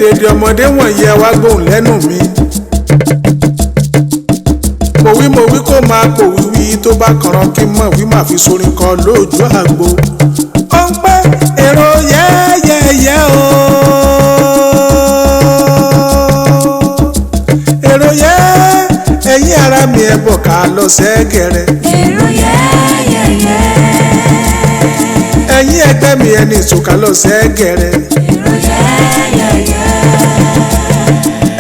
èdèdè ọmọdé wọ̀nyí ẹ wá gbóhùn lẹ́nu mi. mo wí kó máa pò wíwí tó bá kànràn kí n mọ̀ wí máa fi sorin kan lójú àgbo. ó ń pẹ́ èrò yẹ́yẹ́yẹ́ o. èrò yẹ́ ẹ̀yin ara mi ẹ̀ bọ̀ ká lọ sẹ́gẹ̀rẹ̀. èrò yẹ́yẹ́yẹ́. ẹ̀yin ẹgbẹ́ mi ẹni ìtòkà lọ sẹ́gẹ̀rẹ̀. èrò yẹ́yẹ́yẹ́.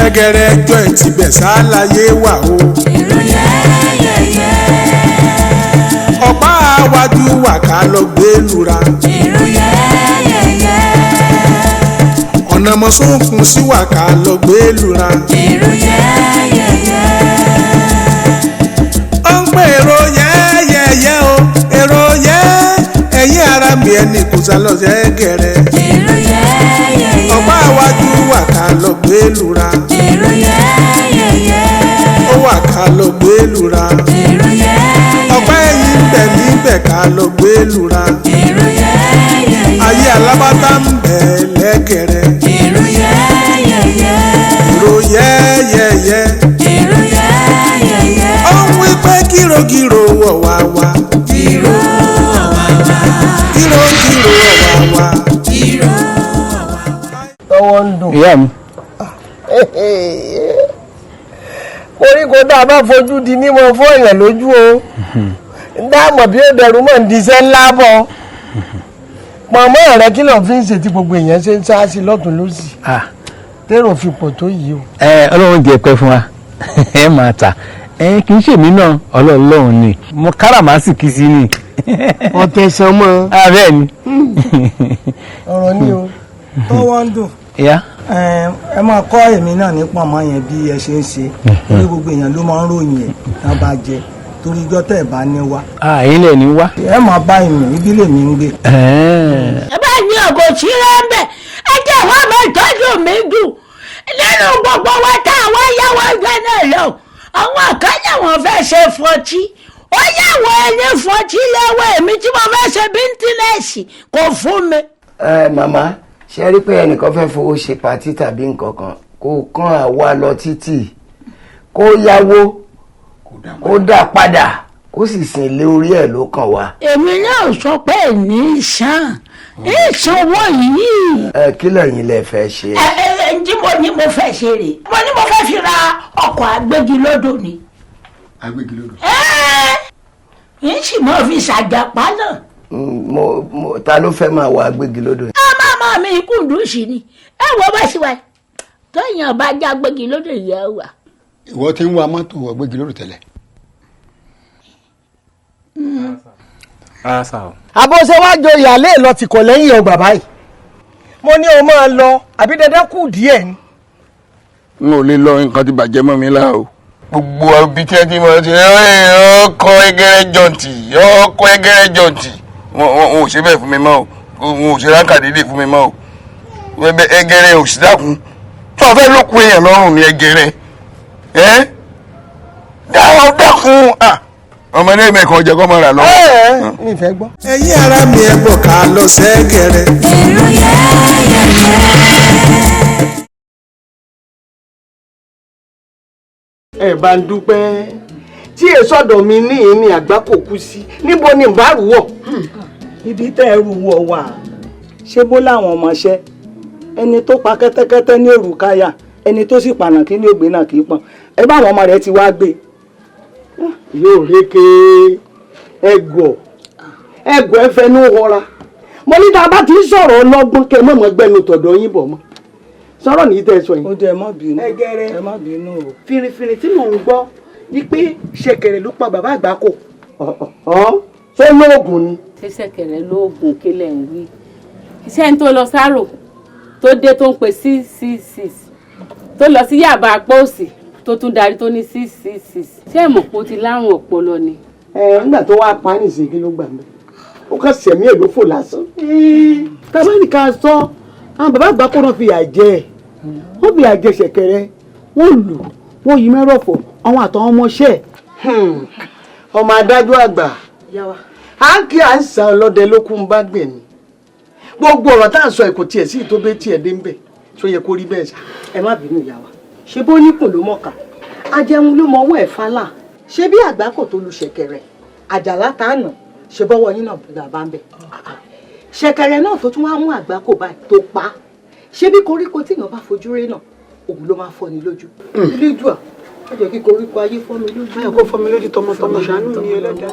ẹgẹrẹ ẹjọ́ ẹ̀ ti bẹ̀ sáláyé wà o. èrò yẹ́yẹ́yẹ́. ọ̀pá àwájú wà ká lọ gbé lura. èrò yẹ́yẹ́yẹ́. ọ̀nà mọ̀sókun sí wà ká lọ gbé lura. èrò yẹ́yẹ́yẹ́. ó ń pè èrò yẹ́yẹ́yẹ́ o èrò yẹ́ ẹ̀yin ara mi ẹni kò sá lọ sẹ́gẹ̀rẹ̀. èrò yẹ́yẹ́yẹ́. ọ̀pá àwájú wà ká lọ gbé lura. èrò yẹ́yẹ́yẹ́. ó wà ká lọ gbé lura. èrò yẹ́yẹ́yẹ́. ọ̀pá ẹ̀yìn ń bẹ̀ níbẹ̀ ká lọ gbé lura. èrò yẹ́yẹ́yẹ́. ayé alábátá ń bẹ̀ lẹ́gẹ̀rẹ̀. èrò yẹ́yẹ́yẹ́. èrò yẹ́yẹ́yẹ́. èrò yẹ́yẹ́yẹ́. ó ń wí pé gírògírò wọ̀ wá wá. gírò ọ̀wàwà. gírògírò wọ̀ wá wá. gírò ọ̀wàwà. tọwọ́ ń dùn. ìyá mi. koríko tá a bá fojú di ní mo fọ́ èèyàn lójú o dáàmọ̀ bí ó dẹrù mọ̀ ń diṣẹ́ ńlá bọ̀ pọ̀nmọ́ rẹ kí ló fi ń ṣe tí gbogbo èèyàn ṣe ń sáàsì lọ́tún lọ́sì tẹ́rọ fi pọ̀ tó yìí o. ọlọ́run jẹ́ pẹ́ fún wa ẹ máa tà kì í ṣèmí náà ọlọ́run ni mo káràmásìkí sí ni. ọ̀tẹ̀sán mọ́. bẹ́ẹ̀ ni. ọ̀rọ̀ ni o tọwọ́ ń dùn. ìyá. ẹ máa kọ́ èmi náà ní pọ̀nmọ́ yẹn bí ẹ ṣe ń ṣe torí gbogbo èèyàn ló máa ń ròyìn ẹ̀ tá a bá jẹ torí ijọ́ tẹ̀ bá ní wá. èyí lè ní wá. ẹ máa bá ìmọ̀ ibi lèmi ń gbé. ẹ bá ní ọgọ tí rẹ ń bẹ ẹ jẹ́ wá máa tọ́jú mi dùn nínú gbogbo wa tá àwọn yàwó ẹgbẹ́ náà lọ àwọn àkànyà wọn fẹ́ ṣe fọtí ó yàwó ẹni fọtí lọ́wọ́ èmi tí mo fẹ́ ṣe bíntínẹsì kò fún mi. màmá ṣe rí pé ẹnìkan fẹ́ fowó ṣe pàtí tàbí nǹkan kan kó kàn àwa lọ títì kó yáwó kó dá padà kó sì sin ilé orí ẹ̀ ló kàn wá. èmi náà sọ pé ní sàn ìsanwó yìí. kí lẹ́yìn lẹ fẹ́ ṣe. tí mo ní mo fẹ́ ṣe rè mo ní mo fẹ́ fi ra ọkọ̀ agbégilódò ni. agbégilódò. yìí sì mọ́ fi ṣàjàpá náà. ta ló fẹ́ máa wọ agbégilódò yìí. máa mi Kúndùsì ni ẹ wo bá ṣe wá tóyàn bá já agbégilódò yẹ wà. ìwọ ti ń wa mọ́tò agbégilódò tẹ́lẹ̀. àbọ̀ṣe wá jọ ìyàlẹ́ lọ ti kọ̀ lẹ́yìn ọgbà báyìí mo ní o máa lọ àbí dandan kù díẹ̀ ni. n ò lè lọ nǹkan ti bàjẹ́ mọ́ mi lá o. gbogbo ibi tí ẹ ti mọ̀ ṣe ọkọ̀ ẹgẹrẹ jọ̀ǹtì wọn ò ṣe bẹ́ẹ̀ fún mi mọ́ o wọn ò ṣe ráńkà dédé fún mi mọ́ o ẹgẹrẹ ò sì dákun tó o fẹ́ lókun èèyàn lọ́rùn ní ẹgẹrẹ dákun ọmọdé mẹ́kan jẹ́ kọ́ mọ́ ra lọ́wọ́. mi fẹ́ gbọ́. ẹ̀yin ara mi ẹ̀ bọ̀ ká lọ sẹ́gẹ̀rẹ̀. èrò yẹ́yẹ́yẹ́. ẹ bá ń dúpẹ́ tí èsọ̀dọ̀ mi ní èmi Àgbákò kú sí níbo ni bá rú wọ̀. ibi tẹ́ ẹ rú wọ wà ṣé bó láwọn ọmọọṣẹ́ ẹni tó pa kẹ́tẹ́kẹ́tẹ́ ní òrùkáyà ẹni tó sì pànà kí ní ògbé náà kì í pọn ẹ bá àwọn ọmọ rẹ ti wá gbé. yóò rékè ẹgọ ẹ fẹnu họra mo ní tá a bá ti ń sọ̀rọ̀ ọlọ́gbọ́n kẹ mọ̀mọ́ gbẹnu tọ̀dọ̀ yín bọ̀ mọ́ sọ̀rọ̀ ní tẹ́ sọ yìí. ó jẹ́ ẹ má bínú ẹgẹrẹ ẹ má bínú o. fìrìfìrì tí mò ń gbọ́ ni pé ṣẹ̀kẹ̀rẹ̀ ló pa bàbá Àgbákò. ṣé lóògùn ni. ṣé ṣẹ̀kẹ̀rẹ̀ lóògùn kílẹ̀ ń wí iṣẹ́ ń tó lọ sáró tó dé tó ń pe 666 tó lọ sí Yàbá apá òsì tó tún darí tó ní 666 ṣé ìmọ̀ kó ti lárùn ọpọlọ ni. nígbà tó wá pa á nìsín kí ló gbà mí ó kàn sẹ̀mí ẹ̀ ló fò lásán. tábánìkà sọ àwọn bàbá Àgbákò náà fìyà jẹ ẹ̀ wọ́n fìyà jẹ ṣẹ̀kẹ̀rẹ̀ wọ́n lù wọ́n yí mẹ́rọ̀fọ̀ àwọn àtàwọn ọmọọṣẹ́ ọmọ adájọ́ àgbà à ń kí à ń sa ọlọ́dẹ lókun bá gbẹ̀mí gbogbo ọ̀rọ̀ tá à ń sọ ẹ̀kọ́ tiẹ̀ sí ìtóbé tiẹ̀ dé ń bẹ̀ ṣó yẹ kó rí bẹ́ẹ̀ ṣá. ẹ má bínú ìyá wa ṣé bó níkùn ló mọ̀ọ́ká ajẹun ló mọ ọwọ́ ẹ̀ fálà ṣé bí Àgbákò tó lu ṣẹ̀kẹ̀rẹ̀ àjàlá tàànà ṣe bọ́wọ́ yín náà bá ń bẹ̀. ṣẹ̀kẹ̀rẹ̀ náà tó tún wá mú Àgbákò báyìí tó pa ṣé bí koríko tíyàn bá fojú rí náà òun ló máa fọ́ ni lójú. ilé jù à ó jẹ́ kí koríko ayé fọ́ mi lójú. ayọ̀ kó fọ́ mi lójú tọmọtọmọ ṣàánú mi ẹlẹ́dàá.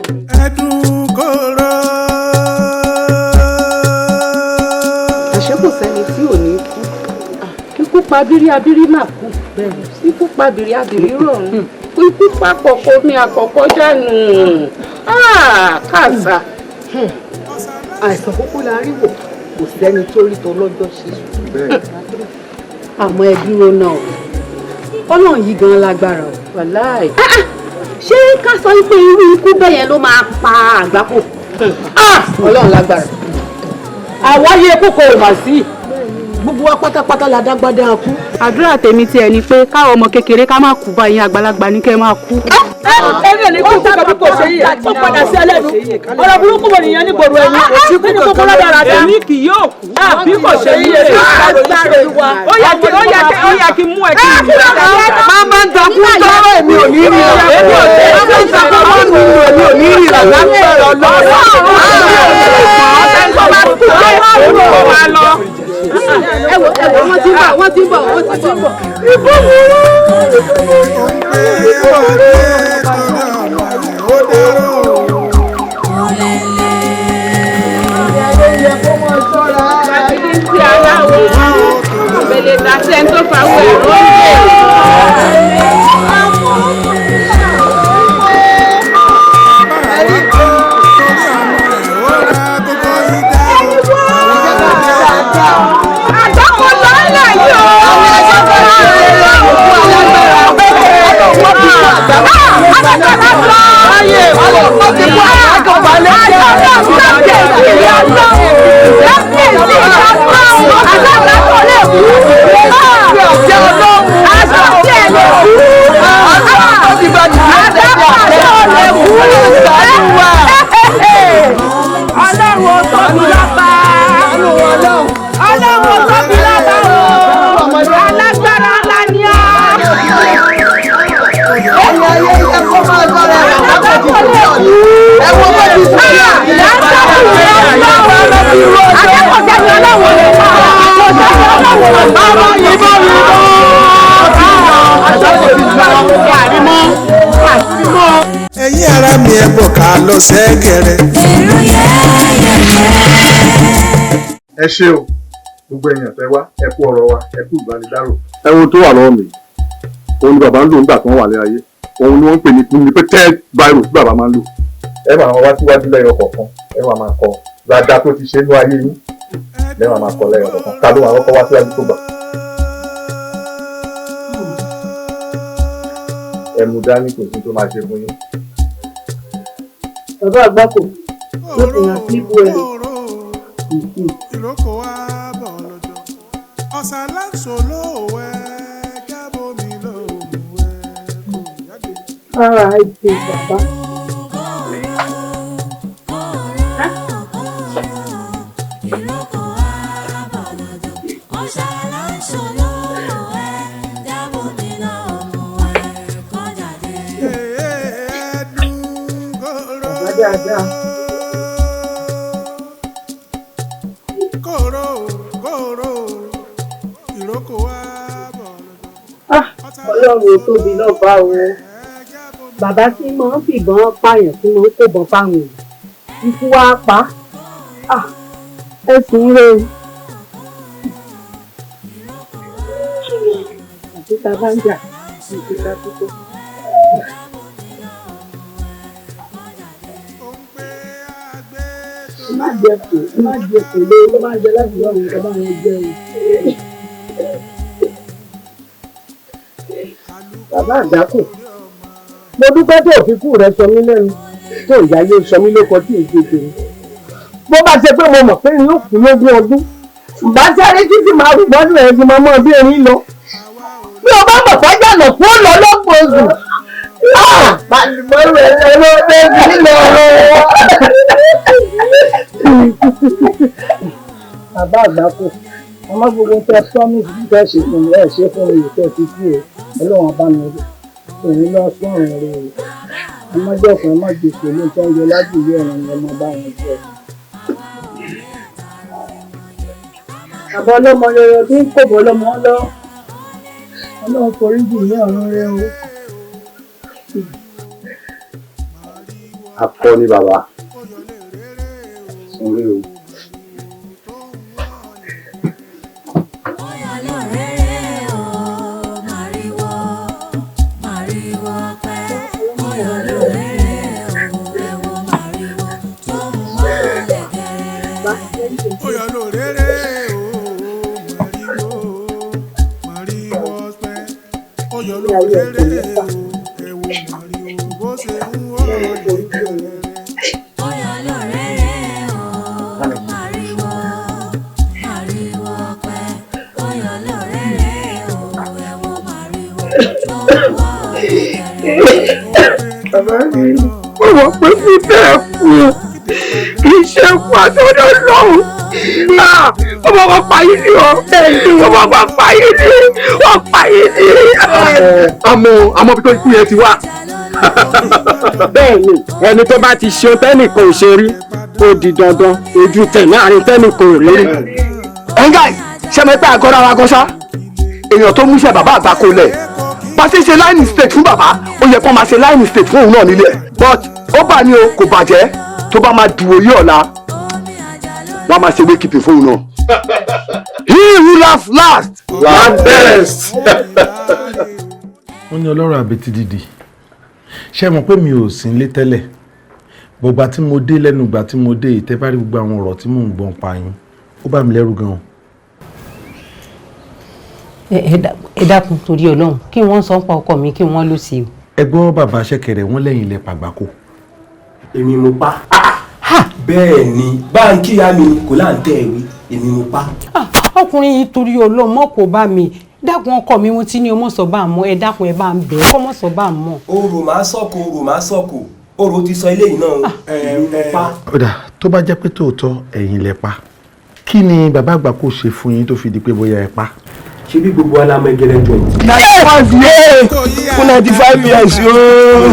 ẹdùn kóró. àṣé kò sẹ́ni tí ò ní kú ikú pa abírí abírí máa kú ikú pa abírí abírí rọrùn ikú pa àkọ́kọ́ ní àkọ́kọ́ jánu káàsà. àìsàn kúkú la rí wò kò sẹ́ni tó rí tó lọ́jọ́ sí. àmọ́ ẹ dúró náà ọlọ́run yìí gan lágbára o. wàláì. ṣé ká sọ pé irú ikú bẹ́ẹ̀ yẹn ló máa pa Àgbákò. ọlọ́run lágbára. àwáyé kókó ò mà sí gbogbo wa pátápátá la dágbádá kú. àdúrà tèmi tiẹ̀ ni pé káwọn ọmọ kékeré ká má kú báyìí àgbàlagbà ní kẹ́ máa kú. ẹ̀rọ ní kó sábà bí kò ṣe yẹ kó padà sí ẹlẹ́nu ọ̀rọ̀ burúkú wo nìyẹn ní gbòòrò ẹ̀mí ẹni kókó lọ́dọ̀ọ̀rọ̀ àti èmi kì yóò kú bí kò ṣe yẹ ó yẹ kí mú ẹ kí n mú ẹ. máa máa ń takú tọ́rọ èmi ò ní rí rà èmi ò ní rí rà èmi ò ní rí rà lágbára ọlọ́run. ẹ wo wọ́n ti ń bọ̀. ẹ̀yin ará mi ẹ bọ̀ ká lọ sẹ́gẹ̀rẹ̀. ẹ ṣé o gbogbo èèyàn fẹ́ wá ẹ kú ọ̀rọ̀ wa ẹ kú ìbánidárò. ẹ̀wọ̀n tó wà lọ́wọ́ mi òun ni bàbá ń lò nígbà tí wọ́n wà ní ayé òun ni wọ́n ń pè ní printed biro tí bàbá máa ń lò. ẹ máa wá síwájú lẹ́yọ kọ̀ọ̀kan ẹ máa kọ dáadáa tó ti ṣe inú ayé yín ẹ máa kọ lẹ́yọ kọ̀ọ̀kan ta ló máa kọ́kọ́ wá síwájú tó gbà. ẹ mú dání kò sí tó máa ṣe fún yín. bàbá Àgbákò ló fi hàn sí ibú ẹni. ìrókò wa bọ̀ lọ́jọ́ ọ̀sán láǹṣó lówẹ́ gábó mi lówẹ́ kò jáde. ara ìpè bàbá. dáadáa. kóró kóró ìrókò wa bọ̀ lọ́jọ́. Ọlọ́run ò tóbi lọ́ba o. Bàbá tí mo ń fìbọn pààyàn tí mo ń kóbọn fáwọn èèyàn. Ikú wa pa á. Ẹ sùn re o. Àti ta bá ń jà ní ìta púpọ̀. Má jẹ kò lé tó bá jẹ láti lọ́rùn tó bá wọn jẹ o. Bàbá Àgbákò, mo dúpẹ́ tó òfikú rẹ sọ mí lẹ́nu tó ìyá yóò sọ mí lóko tí èyí gbèsè mi. Bó bá ṣe pé mo mọ̀ pé yóò kú lógún ọdún, ìgbà sáré títí máa rú gbọ́dọ̀ ẹ̀ ti máa mọ́ bí erin lọ. Bí o bá mọ̀ fájà nà kó lọ lọ́pọ̀ oṣù. Pàlùmọ́ rẹ̀ ló dé nílò ọ̀rọ̀. Bàbá Àgbákò, ọmọ gbogbo tẹ promise bí tẹ ṣe fún mi ẹ ṣe fún mi tẹ fi kú o Ọlọ́run bá mi òun lọ fún ọ̀rọ̀ rẹ o ọmọdékùn ẹ má gbèsè ló ń tẹ́ ń jẹ lágbègbè ọ̀rọ̀ yẹn ọmọ bá wọn jẹ. bàbá ọlọ́mọ rere bí kò bọ́ lọ́mọ lọ Ọlọ́run forí jù ní ọ̀run rẹ o. akọni bàbá sunre o. Mo mọ̀ pé fífẹ́ fún ọ kì í ṣe fún àtọ́jọ́ lọ́hùn. Ọmọ kan pààyè ni ọ. Ọmọ kan pààyè ni wọ́n pààyè ni. àmọ́ bí tó ikú yẹn ti wá. bẹ́ẹ̀ ni ẹni tó bá ti ṣe tẹ́nìkan ò ṣe rí ó di dandan ojú tẹ̀ láàrin tẹ́nìkan ò rí. ẹ̀ńgà ṣẹ́mẹ́tà àgọ́ra wa gọ́ṣá èèyàn tó múṣẹ́ bàbá Àgbàkó lẹ̀ bá ti ṣe line mistake fún bàbá ó yẹ kó máa ṣe line mistake fún òun náà nílé but ó bà ní o kò bàjẹ́ tó bá máa dùn òye ọ̀la wọ́n á máa ṣe wékìpì fún òun náà. He who laughs last laugh best. wọ́n ní ọlọ́run àbètí dìdì ṣé mọ̀ pé mi ò sí nílé tẹ́lẹ̀ gbogbo tí mo dé lẹ́nu ìgbà tí mo dé ìtẹ́bárí gbogbo àwọn ọ̀rọ̀ tí mò ń gbọ́n pa yín ó bá mi lẹ́rù gan-an. ẹ dákun torí Ọlọ́run kí wọ́n sọ pa ọkọ mi kí wọ́n lọ sí o. ẹ gbọ́ bàbá ṣẹ̀kẹ̀rẹ̀ wọ́n lẹ́yìn ilẹ̀ pàgbákò. èmi mo pa bẹ́ẹ̀ ni báńkì ya mi kò láǹtẹ̀ ìwé èmi mo pa. ọkùnrin yìí torí Ọlọ́run mọ́ kò bá mi dákun ọkọ mi wọ́n ti ní ọmọ sọ bá mọ́ ẹ dákun ẹ bá ń bẹ̀ kọ́ mọ́ sọ bá mọ́. orò máa sọ̀kò orò ti sọ eléyìí náà èmi mo pa. ọ̀dà tó bá jẹ́ pé tòótọ́ ẹ̀yin lẹ pa kí ni bàbá Àgbàkó ṣe fún yín tó fi di pé bóyá ẹ pa. ṣé bí gbogbo alamọ Egere joint. fún 95 years ooo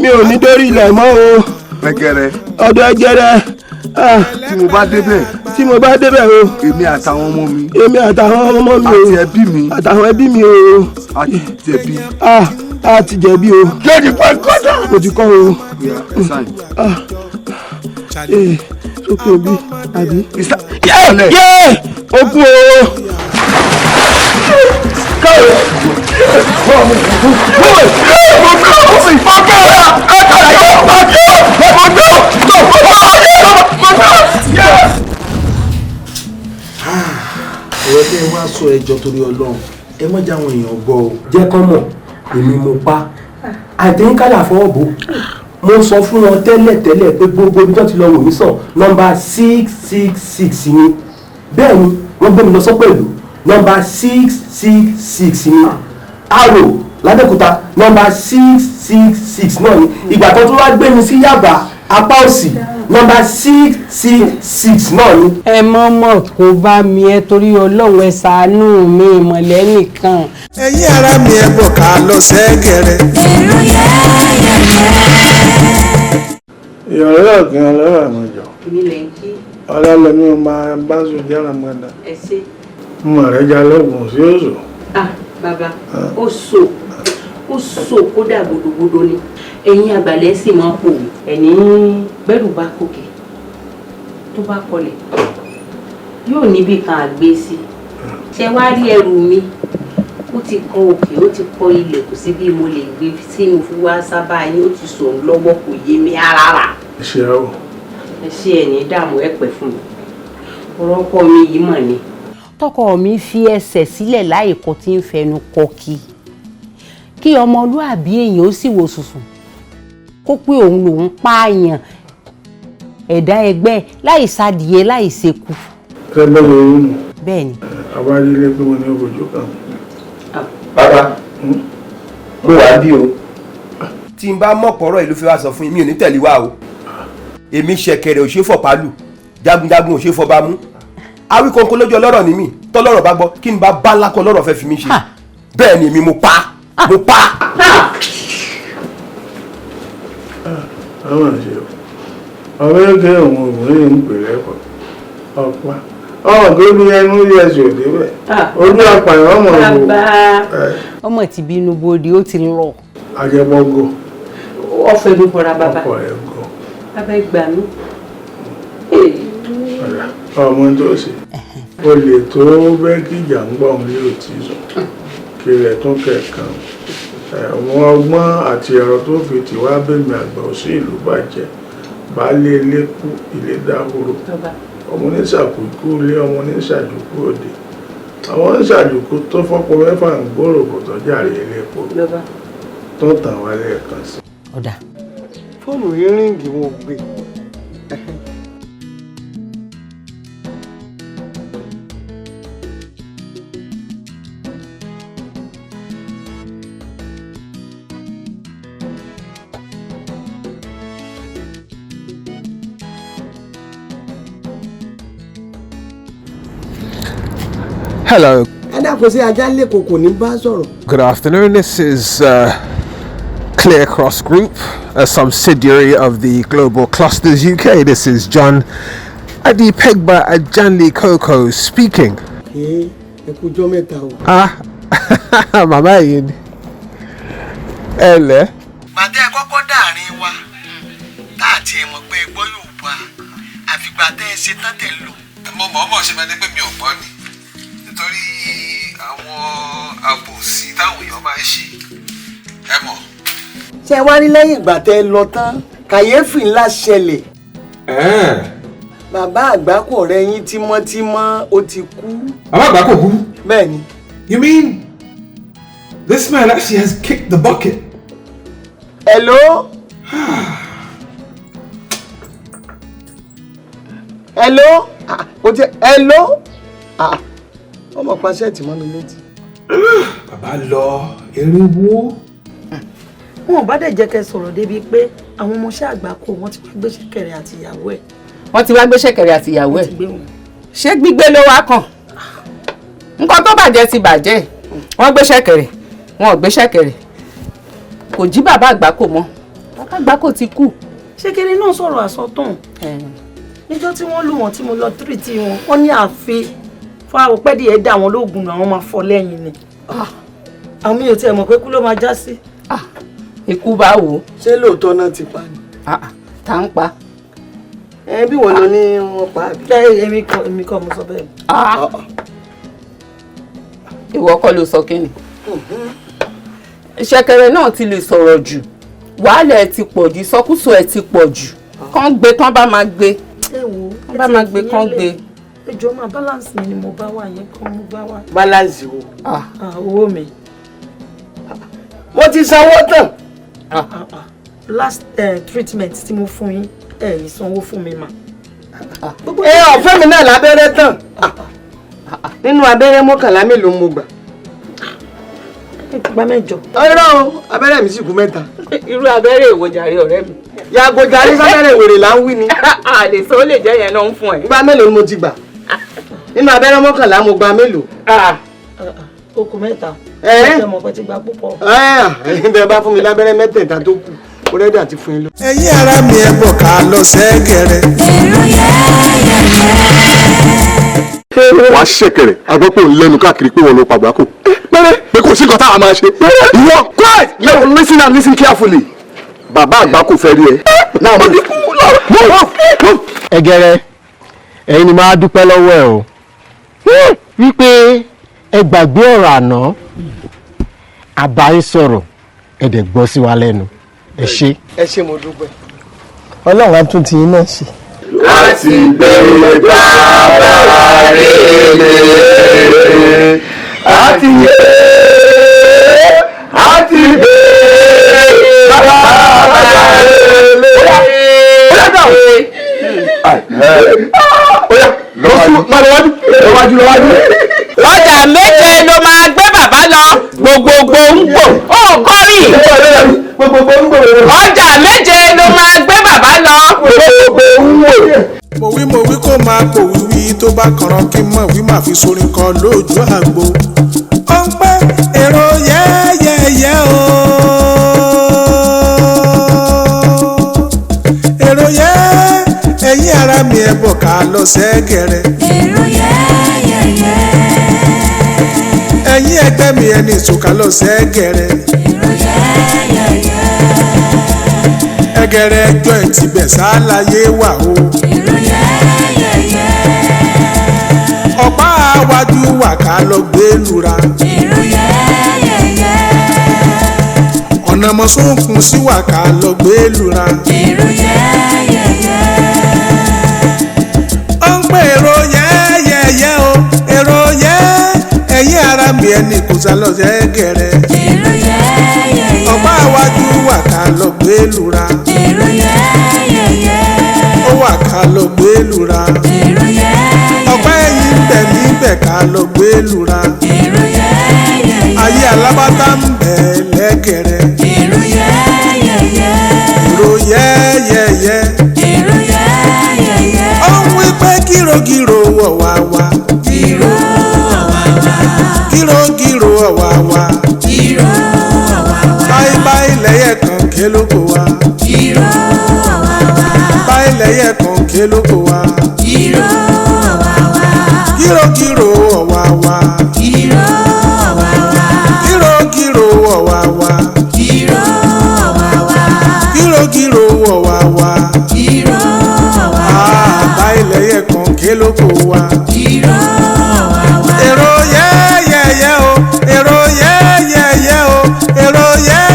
mi ò ní dórí ilẹ̀ mọ́ o. Egere. ọ̀dọ̀ Egere. tí mo bá débẹ̀ o. èmi àtàwọn ọmọ mi. àti ẹbí mi. àtàwọn ẹbí mi o. a ti jẹ̀bi o. lórí pẹ́ kọ́tà. mo ti kọ́ o. sókè bí àbí. ó kú o. ọ̀rọ̀ tí ẹ wá sọ ẹjọ́ torí Ọlọ́run ẹ mọ́ já àwọn èèyàn gbọ́ o. jẹ́ kọ́ mọ̀ èmi mo pa àtẹ̀yìnkálà fọwọ́ bò mo sọ fún wọn tẹ́lẹ̀ pé gbogbo ibi tó ti lọ wò mí sàn nọ́mbà 666 ni bẹ́ẹ̀ ni wọ́n gbé mi lọ sọ pẹ̀lú nọ́mbà 666 ni Aro l'Abẹ́òkúta nọ́mbà 666 náà ni ìgbà tó tún wá gbé mi sí Yaba apá òsì nọ́mbà 666 náà ni. ẹ mọ̀ kó bá mi ẹ torí Ọlọ́run ẹ ṣàánú mi ìmọ̀lẹ́ nìkan. ẹ̀yin ara mi ẹ bọ̀ ká lọ sẹ́gẹ̀rẹ̀. èrò yẹ́yẹ́yẹ́. ìyọ̀rẹ́ ọ̀gbìn ọlọ́rọ̀ àmọ́jọ. ìnílẹ̀ ń kí. ọlọ́lọ́mí ọmọ bá sùn jára mọ́dà. ẹ ṣe. mọ̀ rẹ̀ já lọ́gùn sí òṣù. bàbá ó so kódà gbòdògbòdò ni ẹ̀yin àgbàlẹ̀ sì máa ń pò ẹ̀ní bẹ́rù bá kòkè tó bá kọlẹ̀ yóò níbi kan àgbé sí ṣe wá rí ẹrù mi ó ti kọ òkè ó ti kọ ilẹ̀ kò sí bí mo lè gbé tí mo fi wá sábà yín ó ti sòun lọ́wọ́ kò yé mi rárá. ẹ ṣe ẹ̀ní dààmú ẹ pẹ́ fún mi ọ̀rọ̀ ọkọ mi yìí mọ̀ ni. tọkọ mi fi ẹsẹ̀ sílẹ̀ láìkọ tí ń fẹnu kọ kí ọmọlúàbí èèyàn ó sì wò sùsùn kó pé òun lòún pààyàn ẹ̀dá ẹgbẹ́ láì sadìyẹ láì ṣekú. kẹ́gbẹ́ lórí nù. bẹ́ẹ̀ ni. àbájílé pé mo ní ojú kan. bàbá mo wà bí o tí n bá mọ̀ pọ̀rọ̀ ìlú fi wá sọ fún mi ò ní tẹ̀lé wa o èmi ṣẹ̀kẹ̀rẹ̀ ò ṣe fọ̀ pálù jagunjagun ò ṣe fọ̀ bá mú awíkọ́nkọ́ lójú ọlọ́rọ̀ ni mí tọ́lọ́rọ̀ bá gbọ́ kí n bá bá ńlá kan lọ́rọ̀ fẹ́ fi mí ṣe bẹ́ẹ̀ ni èmi mo pa. àwọn àṣẹ ọ̀rẹ́ ẹgbẹ́ òun òmùrẹ́ ń pè lẹ́kọ̀ọ́ ọ̀pá tó bí ẹnu ilé ẹ̀sùn òde bẹ́ẹ̀ ojú apààyàn ọmọ òwò. ọmọ ti bínú bòde ó ti lọ. ajẹmọgọ. ọfẹ ló bọra bàbá. ọkọ ẹ gọ. bàbá ìgbà mi. ọmọ tó ṣe o lè tó bẹ́ẹ̀ kí ìjà ń gbọ́ òun yóò ti sùn kí rẹ̀ tún kẹ̀kan àwọn ọgbọ́n àti ẹ̀rọ tó fi tì wá bẹ́ẹ̀mí àgbà òsì ìlú bàjẹ́ baálé ilé kú ilé dáhùrò ọmọ oníṣàkókò ilé ọmọ oníṣàdùkú òde àwọn oníṣàdùkú tó fọ́pọ̀ mẹ́fà ń gbòòrò kò tọ́jà rí ilé epo tó tàn wá lẹ́ẹ̀kan sí. ọ̀dà. fóònù yín ríǹgì wọn ò gbé. Hello. Good afternoon. This is Clear Cross Group, a subsidiary of the Global Clusters UK. This is John Adipegba Ajanlekoko speaking. Mama yìí. Ẹ̀lẹ́. Bàtẹ́ ẹ kọ́kọ́ dàárín wa tá àti ẹ̀ mọ̀ pé ẹ gbọ́ Yorùbá àfìgbà tẹ́ ẹ ṣe tán tẹ̀ lò. Mo mọ̀ ṣe máa ní pé mi ò gbọ́ ni nítorí àwọn àbòsí táwọn èèyàn máa ń ṣe ẹ mọ̀. Ṣé wá rí lẹ́yìn ìgbà tẹ́ ẹ lọ tán kàyéfì ńlá ṣẹlẹ̀. Bàbá Àgbákò rẹ̀ yín tímọ́tímọ́ ó ti kú. Bàbá Àgbákò kú? Bẹ́ẹ̀ni. You mean this man actually has kicked the bucket? Hello? Hello? Hello? Ọmọ pàṣẹ tí mọ́ mi létí. Bàbá lọ erinwó. Wọn ò bá dẹ̀ jẹ́ kẹ́ sọ̀rọ̀ débi pé àwọn ọmọọṣẹ́ Àgbákò wọ́n ti wá gbé ṣẹ̀kẹ̀rẹ̀ àti ìyàwó ẹ̀. Wọ́n ti wá gbé ṣẹ̀kẹ̀rẹ̀ àti ìyàwó ẹ̀. Ṣé gbígbé ló wá kàn? Nǹkan tó bàjẹ́ ti bàjẹ́. Wọ́n gbé ṣẹ̀kẹ̀rẹ̀, wọn ò gbé ṣẹ̀kẹ̀rẹ̀. Kò jí bàbá Àgbákò mọ́. Bàbá Àgbákò ti kú. Ṣẹ̀kẹ̀rẹ̀ náà sọ̀rọ̀ àsọtàn. Níjọ́ tí wọ́n lù wọ́n tí mo lọ tírìtì wọn, wọ́n ní àfi fún àwọn pẹ́ẹ́dì ẹ̀ dá wọn lóògùn àwọn máa fọ́ lẹ́yìn ni. Àwọn mi ò tiẹ̀ mọ̀ pé kú ló máa já sí. Ikú bá wò ó. Ṣé lóòótọ́ náà ti pa ni? Tá ń pa. Bí wọ́n lọ ní wọ́n pa àbí. Èmi kọ́ mo sọ bẹ́ẹ̀. Ìwọ kọ́ ló sọ kíni. Ṣẹ̀kẹ̀rẹ̀ náà ti lè sọ̀rọ̀ jù. Wàhálà ẹ̀ ti pọ̀ jù, ìsọkúsọ ẹ̀ ti pọ̀ jù. Kán gbé tán bá máa gbé. Kán bá máa gbé kán gbé. Ẹjọ́ máa balance mi ni mo bá wà yẹn kán mo bá wà. Balance wo? Owó mi. Mo ti sanwó tán. Last treatment tí mo fún yín ní sanwó fún mi mà. Ọ̀fẹ́ mi náà lábẹ́rẹ́ tán. Nínú abẹ́rẹ́ mọ́kànlá mélòó mo gbà? Ìgbà mẹ́jọ. Ọ̀rọ̀ o, abẹ́rẹ́ mi sì kú mẹ́ta. Irú abẹ́rẹ́ èwo jàre ọ̀rẹ́ mi. Yàgò jàre sábẹ́rẹ́ wèrè là ń wí ni. Àlè sọ ó lè jẹ́ yẹn náà ń fún ẹ. Ìgbà mélòó ni mo ti gbà? Nínú abẹ́rẹ́ mọ́kànlá mo gba mélòó? Okùn mẹ́ta. Ẹ mọ̀ pé ti gba púpọ̀. Ẹ̀yin bẹ́ẹ̀ bá fún mi lábẹ́rẹ́ mẹ́tẹ̀ẹ̀ta tó kù, ó rẹ́dí àti fún yín lọ. Ẹ̀yin ara mi ẹ bọ̀ ká lọ sẹ́gẹ̀rẹ̀. Wàá ṣẹ̀kẹ̀rẹ̀ agbọ́pọ̀ lẹ́nu káàkiri pé wọ́n ló pa Àgbákò. Pẹ́rẹ́ pé kò sí nǹkan táwa máa ṣe. Ìwọ quiet now listen and listen carefully. Bàbá Àgbákò fẹ́ rí ẹ. Náà mo Ẹgẹrẹ ẹ̀yin ni máa dúpẹ́ lọ́wọ́ ẹ o wípé ẹ gbàgbé ọ̀rọ̀ àná àbá ń sọ̀rọ̀ ẹ dẹ̀ gbọ́ sí wa lẹ́nu ẹ ṣé. Ẹ ṣé mo dúpẹ́. Ọlọ́run á tún ti yín náà ṣe. Láti bẹ̀rẹ̀ bàbá rere àti yé àti bẹ̀rẹ̀ bàbá Ọjà méje ló máa gbé bàbá lọ gbogbogbò ń gbò ó kọ́rì. Ọjà méje ló máa gbé bàbá lọ gbogbogbò ń wò. mo wí kó máa pò wíwí tó bá kànrán kí n mọ̀ wí máa fi sorin kan lójú àgbo. ó ń pẹ́ èrò yẹ́yẹ́yẹ́ o. èrò yẹ́ ẹ̀yin ara mi ẹ̀ bọ̀ ká lọ sẹ́gẹ̀rẹ̀. èrò yẹ́yẹ́yẹ́. ẹ̀yin ẹgbẹ́ mi ẹni ìsòkà lọ sẹ́gẹ̀rẹ̀. èrò yẹ́yẹ́yẹ́. ẹgẹrẹ ẹjọ́ ẹ̀ ti bẹ̀ sáláyé wà o. èrò yẹ́yẹ́yẹ́. ọ̀pá àwájú wà ká lọ gbé lura. èrò yẹ́yẹ́yẹ́. ọ̀nà mọ̀sùnkùn sí wà ká lọ gbé lura. èrò yẹ́yẹ́yẹ́. ó ń pè èrò yẹ́yẹ́yẹ́ o èrò yẹ́ ẹ̀yin ara mi ẹni kò sá lọ sẹ́gẹ̀rẹ̀. èrò yẹ́yẹ́yẹ́. ọ̀pá àwájú wà ká lọ gbé lura. èrò yẹ́yẹ́yẹ́. ó wà ká lọ gbé lura. èrò yẹ́yẹ́yẹ́. ọ̀pá ẹ̀yìn ń bẹ̀ níbẹ̀ ká lọ gbé lura. èrò yẹ́yẹ́yẹ́. ayé alábàtà ń bẹ̀ lẹ́gẹ̀rẹ̀. èrò yẹ́yẹ́yẹ́. èrò yẹ́yẹ́yẹ́. èrò yẹ́yẹ́yẹ́. ó ń wí pé gírògírò wọ̀ wá wá. gírò ọ̀wá wá. gírògírò wọ̀ wá wá. gírò ọ̀wá wá. báyìí lẹ́yẹ kan ké lóko wa. gírò ọ̀wá wá. báyìí kan ké lóko wa. gírò ọ̀wá wá. gírògírò wọ̀ wá wá. gírò ọ̀wá wá. gírògírò wọ̀ wá wá. gírò ọ̀wá wá. gírògírò wọ̀ wá wá. gírò ọ̀wá wá. báyìí kan ké lóko wa. gírò ọ̀wá wá. èrò yẹ́yẹ́yẹ́ o èrò yẹ́yẹ́yẹ́ o èrò yẹ́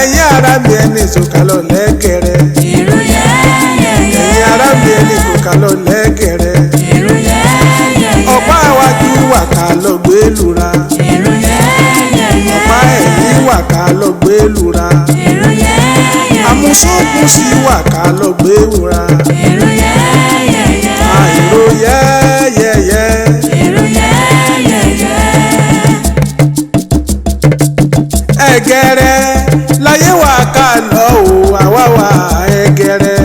ẹ̀yin ara mi ẹni ìsòkàlọ̀ lẹ́gẹ̀rẹ̀. èrò yẹ́yẹ́yẹ́. ẹ̀yin ara mi ẹni ìsòkàlọ̀ lẹ́gẹ̀rẹ̀. èrò yẹ́yẹ́yẹ́. ọ̀pá àwájú wà ká lọ gbé lura. èrò yẹ́yẹ́yẹ́. ọ̀pá ẹ̀yìn wà ká lọ gbé lura. èrò yẹ́yẹ́yẹ́. amúsùnkùn sí wà ká lọ gbé wura. èrò yẹ́yẹ́yẹ́. èrò yẹ́yẹ́yẹ́. èrò yẹ́yẹ́yẹ́. ẹgẹrẹ láyé wà ká lọ o àwa wà ẹgẹrẹ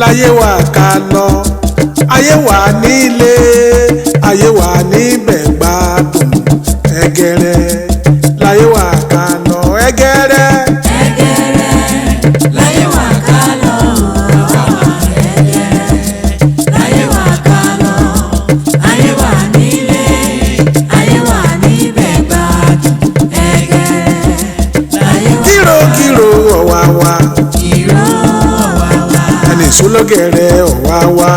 láyé wà ká lọ ayé wà nílé ayé wà níbẹ̀ gbádùn ẹgẹrẹ láyé wà ká lọ ẹgẹrẹ. ẹgẹrẹ láyé wà ká lọ àwa wà ẹgẹrẹ láyé wà ká lọ ayé wà nílé ayé wà níbẹ̀ gbádùn ẹgẹrẹ láyé wà. gírògírò ọ̀wá wa. gírò ọ̀wá wa. ẹni ìsúlọ́gẹ̀rẹ̀ ọ̀wá wa.